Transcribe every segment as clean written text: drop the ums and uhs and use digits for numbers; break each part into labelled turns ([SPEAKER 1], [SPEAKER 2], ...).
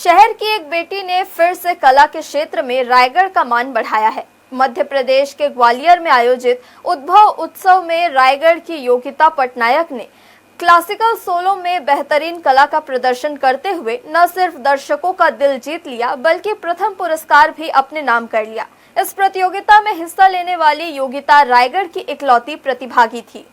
[SPEAKER 1] शहर की एक बेटी ने फिर से कला के क्षेत्र में रायगढ़ का मान बढ़ाया है। मध्य प्रदेश के ग्वालियर में आयोजित उद्भव उत्सव में रायगढ़ की योगिता पटनायक ने क्लासिकल सोलो में बेहतरीन कला का प्रदर्शन करते हुए न सिर्फ दर्शकों का दिल जीत लिया बल्कि प्रथम पुरस्कार भी अपने नाम कर लिया। इस प्रतियोगिता में हिस्सा लेने वाली योगिता रायगढ़ की इकलौती प्रतिभागी थी।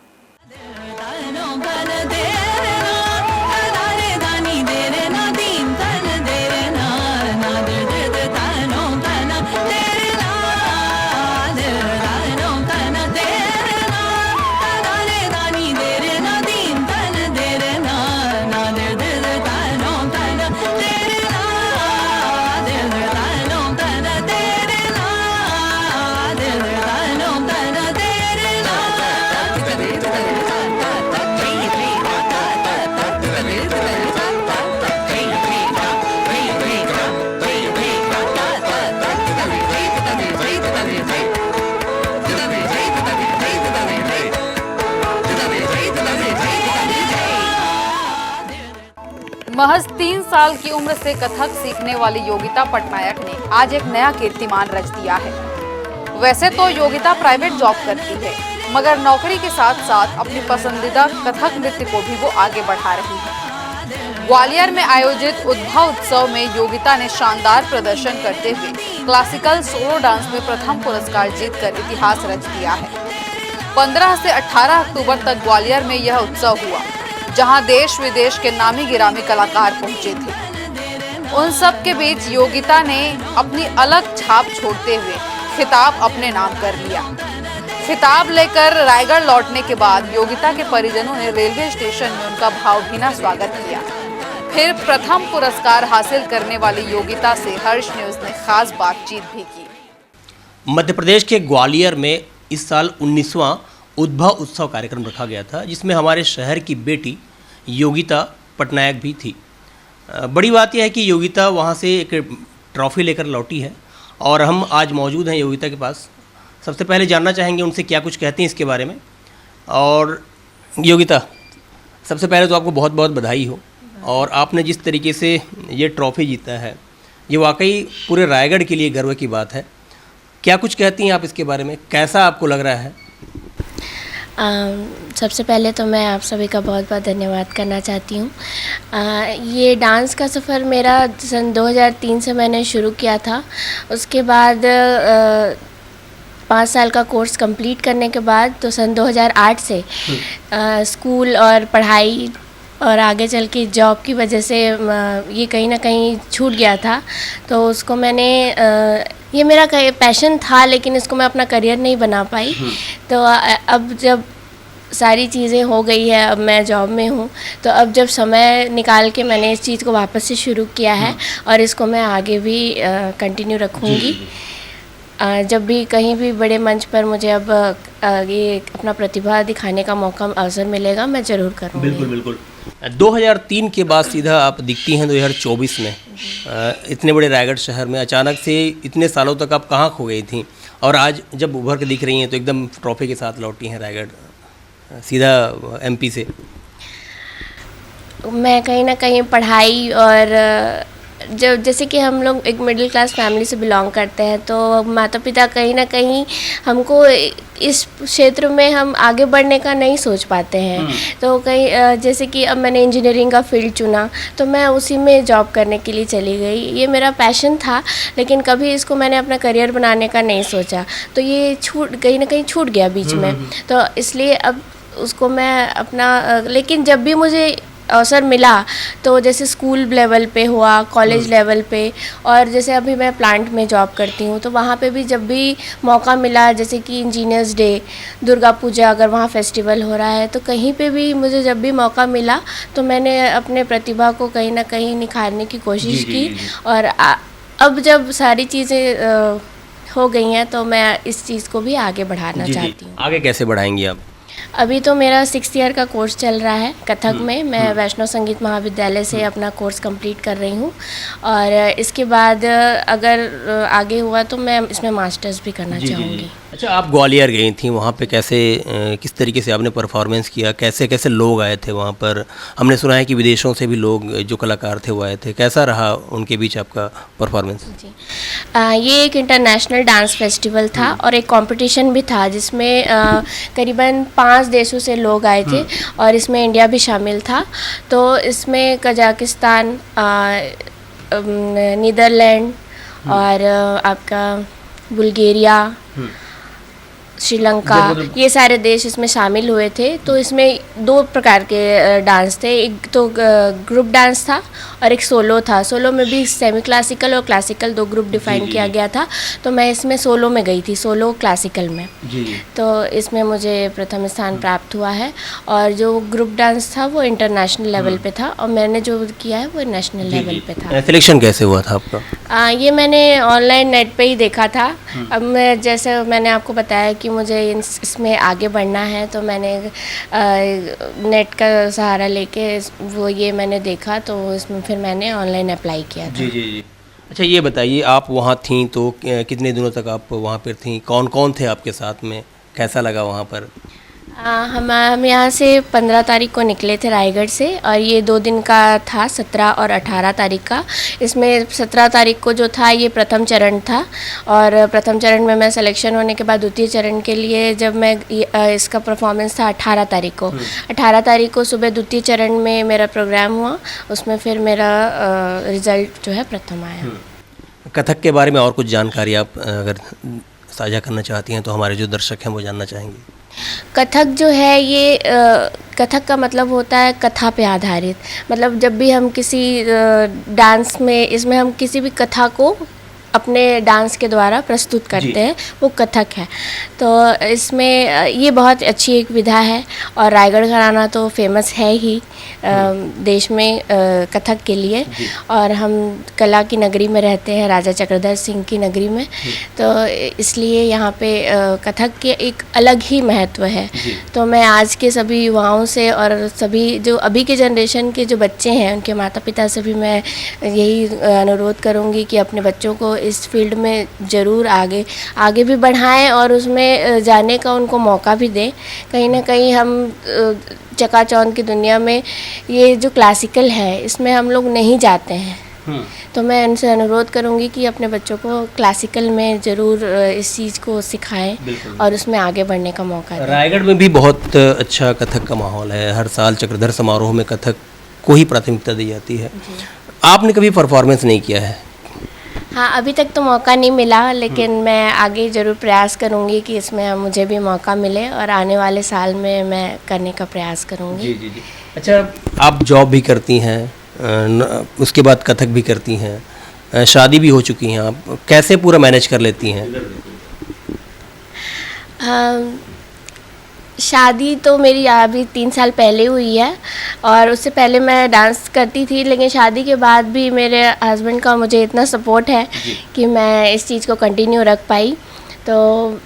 [SPEAKER 2] महज 3 साल की उम्र से कथक सीखने वाली योगिता पटनायक ने आज एक नया कीर्तिमान रच दिया है। वैसे तो योगिता प्राइवेट जॉब करती है, मगर नौकरी के साथ साथ अपनी पसंदीदा कथक नृत्य को भी वो आगे बढ़ा रही है। ग्वालियर में आयोजित उद्भव उत्सव में योगिता ने शानदार प्रदर्शन करते हुए क्लासिकल सोलो डांस में प्रथम पुरस्कार जीतकर इतिहास रच दिया है। 15 से 18 अक्टूबर तक ग्वालियर में यह उत्सव हुआ, जहां देश विदेश के नामी गिरामी कलाकार पहुंचे थे। उन सब के बीच योगिता ने अपनी अलग छाप छोड़ते हुए खिताब अपने नाम कर लिया। खिताब लेकर रायगढ़ लौटने के बाद योगिता के परिजनों ने रेलवे स्टेशन में उनका भावभीना स्वागत किया। फिर प्रथम पुरस्कार हासिल करने वाली योगिता से हर्ष न्यूज ने खास बातचीत भी की।
[SPEAKER 3] मध्य प्रदेश के ग्वालियर में इस साल 19वां उद्भव उत्सव कार्यक्रम रखा गया था, जिसमें हमारे शहर की बेटी योगिता पटनायक भी थी। बड़ी बात यह है कि योगिता वहाँ से एक ट्रॉफी लेकर लौटी है और हम आज मौजूद हैं योगिता के पास। सबसे पहले जानना चाहेंगे उनसे क्या कुछ कहती हैं इसके बारे में। और योगिता, सबसे पहले तो आपको बहुत बहुत बधाई हो, और आपने जिस तरीके से ये ट्रॉफी जीता है ये वाकई पूरे रायगढ़ के लिए गर्व की बात है। क्या कुछ कहती हैं आप इसके बारे में, कैसा आपको लग रहा है?
[SPEAKER 4] सबसे पहले तो मैं आप सभी का बहुत बहुत धन्यवाद करना चाहती हूँ। ये डांस का सफ़र मेरा सन 2003 से मैंने शुरू किया था। उसके बाद 5 साल का कोर्स कंप्लीट करने के बाद तो सन 2008 से स्कूल और पढ़ाई और आगे चल के जॉब की वजह से ये कहीं ना कहीं छूट गया था। तो उसको मैंने ये मेरा पैशन था, लेकिन इसको मैं अपना करियर नहीं बना पाई। तो अब जब सारी चीज़ें हो गई है, अब मैं जॉब में हूँ, तो अब जब समय निकाल के मैंने इस चीज़ को वापस से शुरू किया है और इसको मैं आगे भी कंटिन्यू रखूँगी। जब भी कहीं भी बड़े मंच पर मुझे अब ये अपना प्रतिभा दिखाने का मौका अवसर मिलेगा, मैं ज़रूर करूँगी।
[SPEAKER 3] बिल्कुल बिल्कुल। 2003 के बाद सीधा आप दिखती हैं 2024 में इतने बड़े रायगढ़ शहर में। अचानक से इतने सालों तक आप कहाँ खो गई थी, और आज जब उभर के दिख रही हैं तो एकदम ट्रॉफी के साथ लौटी हैं रायगढ़, सीधा एमपी से।
[SPEAKER 4] मैं कहीं ना कहीं पढ़ाई और जैसे कि हम लोग एक मिडिल क्लास फैमिली से बिलोंग करते हैं, तो माता पिता कहीं ना कहीं हमको इस क्षेत्र में हम आगे बढ़ने का नहीं सोच पाते हैं। तो कहीं जैसे कि अब मैंने इंजीनियरिंग का फील्ड चुना, तो मैं उसी में जॉब करने के लिए चली गई। ये मेरा पैशन था, लेकिन कभी इसको मैंने अपना करियर बनाने का नहीं सोचा, तो ये कहीं ना कहीं छूट गया बीच में। तो इसलिए अब उसको मैं अपना, लेकिन जब भी मुझे अवसर मिला तो जैसे स्कूल लेवल पे हुआ, कॉलेज लेवल पे, और जैसे अभी मैं प्लांट में जॉब करती हूँ, तो वहाँ पे भी जब भी मौका मिला, जैसे कि इंजीनियर्स डे, दुर्गा पूजा, अगर वहाँ फेस्टिवल हो रहा है, तो कहीं पे भी मुझे जब भी मौका मिला तो मैंने अपने प्रतिभा को कहीं ना कहीं निखारने की कोशिश की। और अब जब सारी चीज़ें हो गई हैं तो मैं इस चीज़ को भी आगे बढ़ाना चाहती हूँ।
[SPEAKER 3] आगे कैसे बढ़ाएंगी आप?
[SPEAKER 4] अभी तो मेरा 6th ईयर का कोर्स चल रहा है कथक में। मैं वैष्णव संगीत महाविद्यालय से अपना कोर्स कंप्लीट कर रही हूँ, और इसके बाद अगर आगे हुआ तो मैं इसमें मास्टर्स भी करना चाहूँगी।
[SPEAKER 3] अच्छा, आप ग्वालियर गई थी, वहाँ पे कैसे किस तरीके से आपने परफॉर्मेंस किया, कैसे कैसे लोग आए थे वहाँ पर? हमने सुना है कि विदेशों से भी लोग जो कलाकार थे वो आए थे, कैसा रहा उनके बीच आपका परफॉर्मेंस?
[SPEAKER 4] जी ये एक इंटरनेशनल डांस फेस्टिवल था और एक कंपटीशन भी था जिसमें करीबन 5 देशों से लोग आए थे और इसमें इंडिया भी शामिल था। तो इसमें कजाकिस्तान, नीदरलैंड और आपका बुल्गारिया, श्रीलंका, ये सारे देश इसमें शामिल हुए थे। तो इसमें 2 प्रकार के डांस थे, एक तो ग्रुप डांस था और एक सोलो था। सोलो में भी सेमी क्लासिकल और क्लासिकल 2 ग्रुप डिफाइन किया गया था। तो मैं इसमें सोलो में गई थी, सोलो क्लासिकल में। तो इसमें मुझे प्रथम स्थान प्राप्त हुआ है और जो ग्रुप डांस था वो इंटरनेशनल लेवल पे था और मैंने जो किया है वो नेशनल लेवल पे था।
[SPEAKER 3] सिलेक्शन कैसे हुआ था आपका?
[SPEAKER 4] ये मैंने ऑनलाइन नेट पे ही देखा था। अब मैं जैसे मैंने आपको बताया कि मुझे इसमें आगे बढ़ना है तो मैंने नेट का सहारा लेके वो ये मैंने देखा तो इसमें फिर मैंने ऑनलाइन अप्लाई किया था।
[SPEAKER 3] जी। अच्छा, ये बताइए, आप वहाँ थीं तो कितने दिनों तक आप वहाँ पर थीं? कौन कौन थे आपके साथ में? कैसा लगा वहाँ पर?
[SPEAKER 4] हम यहाँ से 15 तारीख को निकले थे रायगढ़ से और ये 2 दिन का था, 17 और 18 तारीख का। इसमें 17 तारीख को जो था ये प्रथम चरण था और प्रथम चरण में मैं सिलेक्शन होने के बाद द्वितीय चरण के लिए जब मैं इसका परफॉर्मेंस था 18 तारीख को। 18 तारीख को सुबह द्वितीय चरण में मेरा प्रोग्राम हुआ, उसमें फिर मेरा रिज़ल्ट जो है प्रथम आया।
[SPEAKER 3] कथक के बारे में और कुछ जानकारी आप अगर साझा करना चाहती हैं तो हमारे जो दर्शक हैं वो जानना चाहेंगे।
[SPEAKER 4] कथक जो है ये कथक का मतलब होता है कथा पे आधारित। मतलब जब भी हम किसी डांस में इसमें हम किसी भी कथा को अपने डांस के द्वारा प्रस्तुत करते हैं, वो कथक है। तो इसमें ये बहुत अच्छी एक विधा है और रायगढ़ घराना तो फेमस है ही देश में कथक के लिए और हम कला की नगरी में रहते हैं, राजा चक्रधर सिंह की नगरी में। तो इसलिए यहाँ पे कथक के एक अलग ही महत्व है। तो मैं आज के सभी युवाओं से और सभी जो अभी के जनरेशन के जो बच्चे हैं उनके माता पिता से भी मैं यही अनुरोध करूँगी कि अपने बच्चों को इस फील्ड में ज़रूर आगे भी बढ़ाएं और उसमें जाने का उनको मौका भी दें। कहीं ना कहीं हम चकाचौंध की दुनिया में ये जो क्लासिकल है इसमें हम लोग नहीं जाते हैं। तो मैं उनसे अनुरोध करूंगी कि अपने बच्चों को क्लासिकल में ज़रूर इस चीज़ को सिखाएं और उसमें आगे बढ़ने का मौका दें।
[SPEAKER 3] रायगढ़ में भी बहुत अच्छा कथक का माहौल है, हर साल चक्रधर समारोह में कथक को ही प्राथमिकता दी जाती है। आपने कभी परफॉर्मेंस नहीं किया है?
[SPEAKER 4] हाँ, अभी तक तो मौका नहीं मिला, लेकिन मैं आगे ज़रूर प्रयास करूँगी कि इसमें मुझे भी मौका मिले और आने वाले साल में मैं करने का प्रयास करूँगी।
[SPEAKER 3] जी। अच्छा, आप जॉब भी करती हैं, उसके बाद कथक भी करती हैं, शादी भी हो चुकी हैं, आप कैसे पूरा मैनेज कर लेती हैं?
[SPEAKER 4] शादी तो मेरी अभी 3 साल पहले हुई है और उससे पहले मैं डांस करती थी, लेकिन शादी के बाद भी मेरे हस्बैंड का मुझे इतना सपोर्ट है कि मैं इस चीज़ को कंटिन्यू रख पाई। तो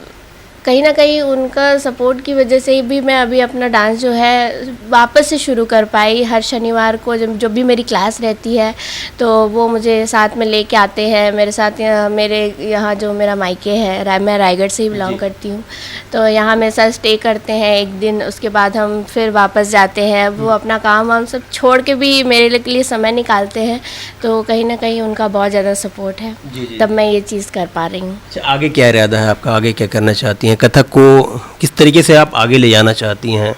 [SPEAKER 4] कहीं ना कहीं उनका सपोर्ट की वजह से भी मैं अभी अपना डांस जो है वापस से शुरू कर पाई। हर शनिवार को जब भी मेरी क्लास रहती है तो वो मुझे साथ में लेके आते हैं। मेरे साथ मेरे यहाँ जो मेरा मायके है, मैं रायगढ़ से ही बिलोंग करती हूँ, तो यहाँ मेरे साथ स्टे करते हैं एक दिन, उसके बाद हम फिर वापस जाते हैं। वो अपना काम वाम सब छोड़ के भी मेरे लिए समय निकालते हैं, तो कहीं ना कहीं उनका बहुत ज़्यादा सपोर्ट है, तब मैं ये चीज़ कर पा रही हूँ।
[SPEAKER 3] आगे क्या इरादा है आपका, आगे क्या करना चाहती हैं? कथक को किस तरीके से आप आगे ले जाना चाहती हैं?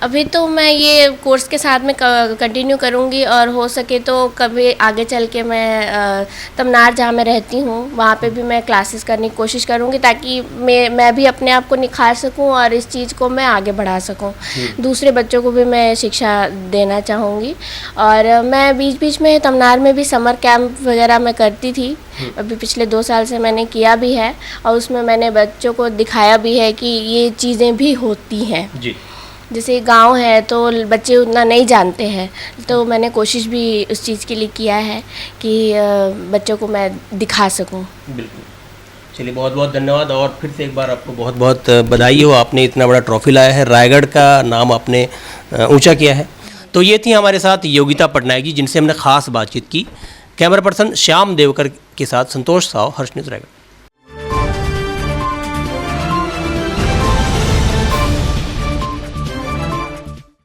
[SPEAKER 4] अभी तो मैं ये कोर्स के साथ में कंटिन्यू करूँगी और हो सके तो कभी आगे चल के मैं तमनार जहाँ मैं रहती हूँ वहाँ पे भी मैं क्लासेस करने की कोशिश करूँगी, ताकि मैं भी अपने आप को निखार सकूँ और इस चीज़ को मैं आगे बढ़ा सकूँ। दूसरे बच्चों को भी मैं शिक्षा देना चाहूँगी। और मैं बीच बीच में तमनार में भी समर कैंप वगैरह मैं करती थी, अभी पिछले 2 साल से मैंने किया भी है और उसमें मैंने बच्चों को दिखाया भी है कि ये चीज़ें भी होती हैं। जैसे गांव है तो बच्चे उतना नहीं जानते हैं, तो मैंने कोशिश भी उस चीज़ के लिए किया है कि बच्चों को मैं दिखा सकूं।
[SPEAKER 3] बिल्कुल, चलिए बहुत बहुत धन्यवाद और फिर से एक बार आपको बहुत बहुत बधाई हो, आपने इतना बड़ा ट्रॉफी लाया है, रायगढ़ का नाम आपने ऊंचा किया है। तो ये थी हमारे साथ योगिता पटनायक जी, जिनसे हमने ख़ास बातचीत की। कैमरा पर्सन श्याम देवकर के साथ संतोष साव, हर्ष न्यूज़ रायगढ़।